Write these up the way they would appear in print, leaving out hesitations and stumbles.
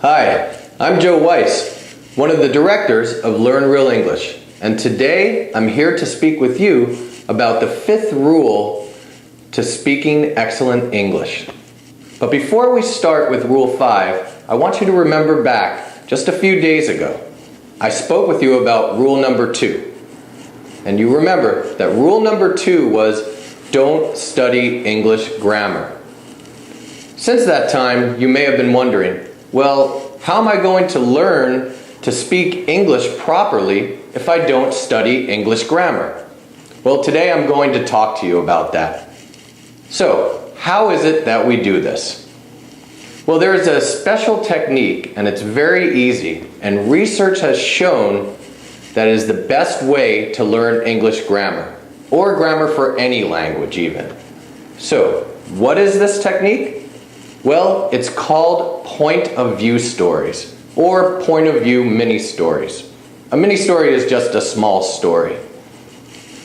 Hi, I'm Joe Weiss, one of the directors of Learn Real English, and today I'm here to speak with you about the fifth rule to speaking excellent English. But before we start with Rule 5, I want you to remember back just a few days ago. I spoke with you about Rule number 2. And you remember that Rule number 2 was don't study English grammar. Since that time, you may have been wondering, well, how am I going to learn to speak English properly if I don't study English grammar? Well, today I'm going to talk to you about that. So, how is it that we do this? Well, there is a special technique, and it's very easy, and research has shown that it is the best way to learn English grammar, or grammar for any language even. So, what is this technique? Well, it's called point of view stories, or point of view mini stories. A mini story is just a small story.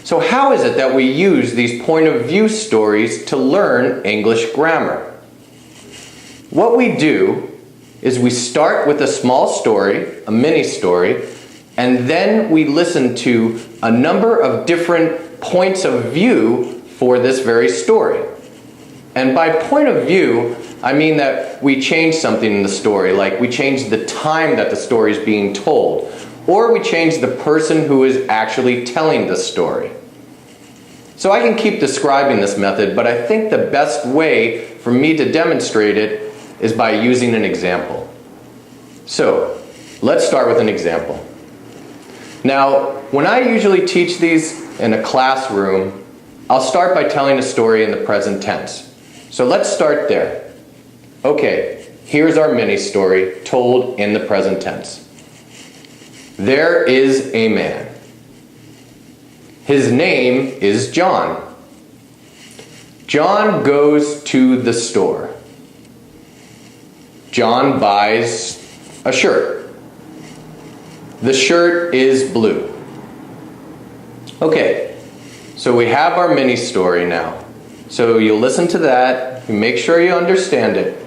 So how is it that we use these point of view stories to learn English grammar? What we do is we start with a small story, a mini story, and then we listen to a number of different points of view for this very story. And by point of view, I mean that we change something in the story, like we change the time that the story is being told, or we change the person who is actually telling the story. So I can keep describing this method, but I think the best way for me to demonstrate it is by using an example. So let's start with an example. Now, when I usually teach these in a classroom, I'll start by telling a story in the present tense. So let's start there. Okay, here's our mini story told in the present tense. There is a man. His name is John. John goes to the store. John buys a shirt. The shirt is blue. Okay, so we have our mini story now. So you listen to that, you make sure you understand it.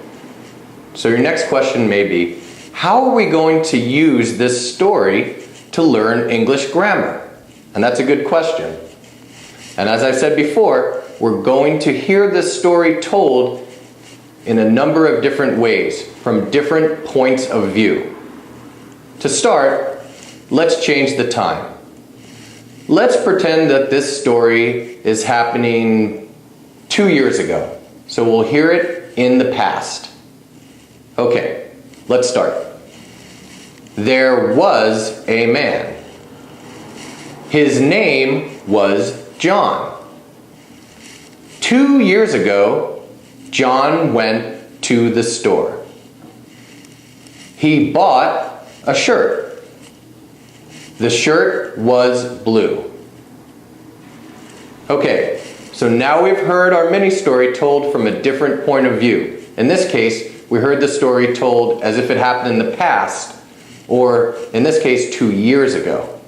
So your next question may be, how are we going to use this story to learn English grammar? And that's a good question. And as I said before, we're going to hear this story told in a number of different ways, from different points of view. To start, let's change the time. Let's pretend that this story is happening 2 years ago. So we'll hear it in the past. Okay, let's start. There was a man. His name was John. 2 years ago, John went to the store. He bought a shirt. The shirt was blue. Okay, so now we've heard our mini story told from a different point of view. In this case, we heard the story told as if it happened in the past, or in this case, 2 years ago.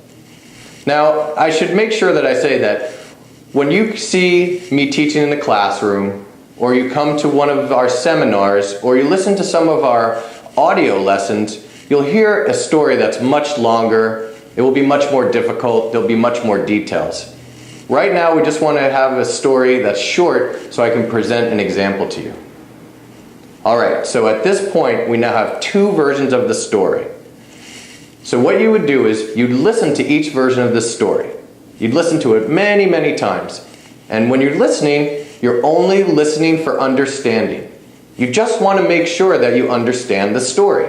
Now, I should make sure that I say that when you see me teaching in the classroom, or you come to one of our seminars, or you listen to some of our audio lessons, you'll hear a story that's much longer. It will be much more difficult. There'll be much more details. Right now, we just want to have a story that's short so I can present an example to you. Alright, so at this point, we now have 2 versions of the story. So what you would do is, you'd listen to each version of this story. You'd listen to it many, many times. And when you're listening, you're only listening for understanding. You just want to make sure that you understand the story.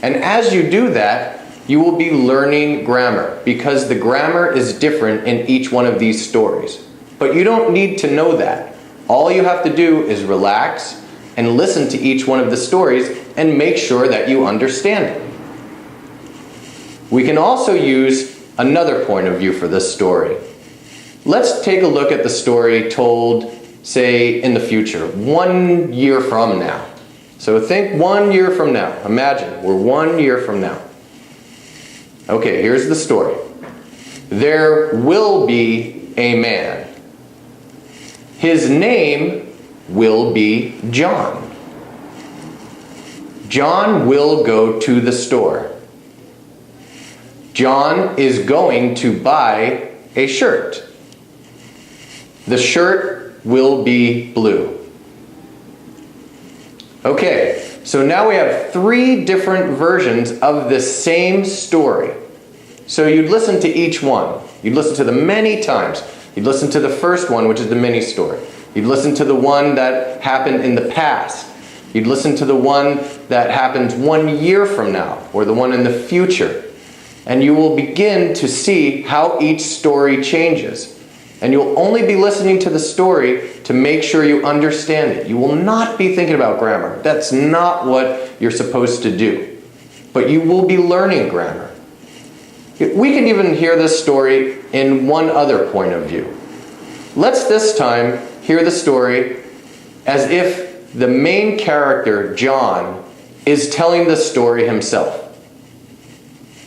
And as you do that, you will be learning grammar, because the grammar is different in each one of these stories. But you don't need to know that. All you have to do is relax and listen to each one of the stories and make sure that you understand it. We can also use another point of view for this story. Let's take a look at the story told, say, in the future, 1 year from now. So think 1 year from now. Imagine, we're 1 year from now. Okay, here's the story. There will be a man. His name will be John. John will go to the store. John is going to buy a shirt. The shirt will be blue. Okay, so now we have 3 different versions of the same story. So you'd listen to each one. You'd listen to them many times. You'd listen to the first one, which is the mini story. You'd listen to the one that happened in the past. You'd listen to the one that happens 1 year from now, or the one in the future. And you will begin to see how each story changes. And you'll only be listening to the story to make sure you understand it. You will not be thinking about grammar. That's not what you're supposed to do. But you will be learning grammar. We can even hear this story in one other point of view. Let's this time hear the story as if the main character, John, is telling the story himself.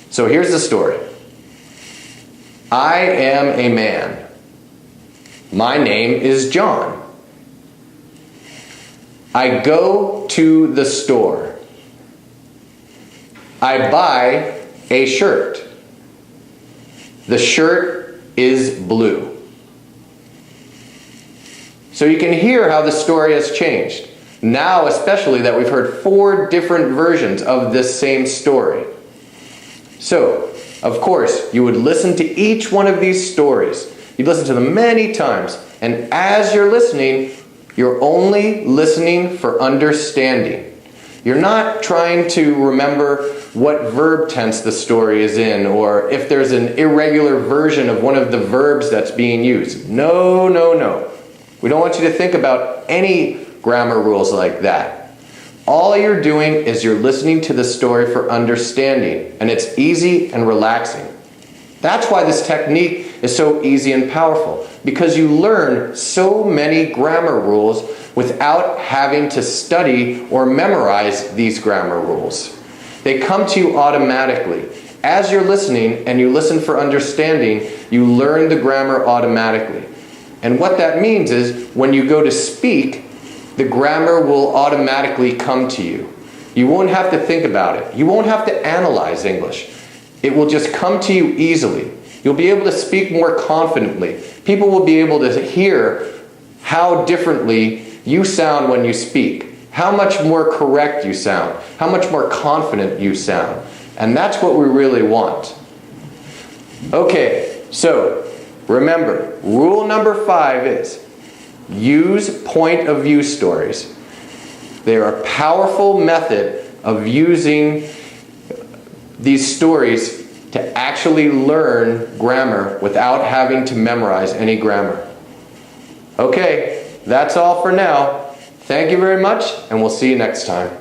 So here's the story. I am a man. My name is John. I go to the store. I buy a shirt. The shirt is blue. So you can hear how the story has changed. Now, especially that we've heard 4 different versions of this same story. So, of course, you would listen to each one of these stories. You'd listen to them many times. And as you're listening, you're only listening for understanding. You're not trying to remember what verb tense the story is in, or if there's an irregular version of one of the verbs that's being used. No, no, no. We don't want you to think about any grammar rules like that. All you're doing is you're listening to the story for understanding, and it's easy and relaxing. That's why this technique is so easy and powerful, because you learn so many grammar rules without having to study or memorize these grammar rules. They come to you automatically. As you're listening and you listen for understanding, you learn the grammar automatically. And what that means is when you go to speak, the grammar will automatically come to you. You won't have to think about it. You won't have to analyze English. It will just come to you easily. You'll be able to speak more confidently. People will be able to hear how differently you sound when you speak, how much more correct you sound, how much more confident you sound. And that's what we really want. Okay, so remember, rule number 5 is use point of view stories. They are a powerful method of using these stories to actually learn grammar without having to memorize any grammar. Okay, that's all for now. Thank you very much, and we'll see you next time.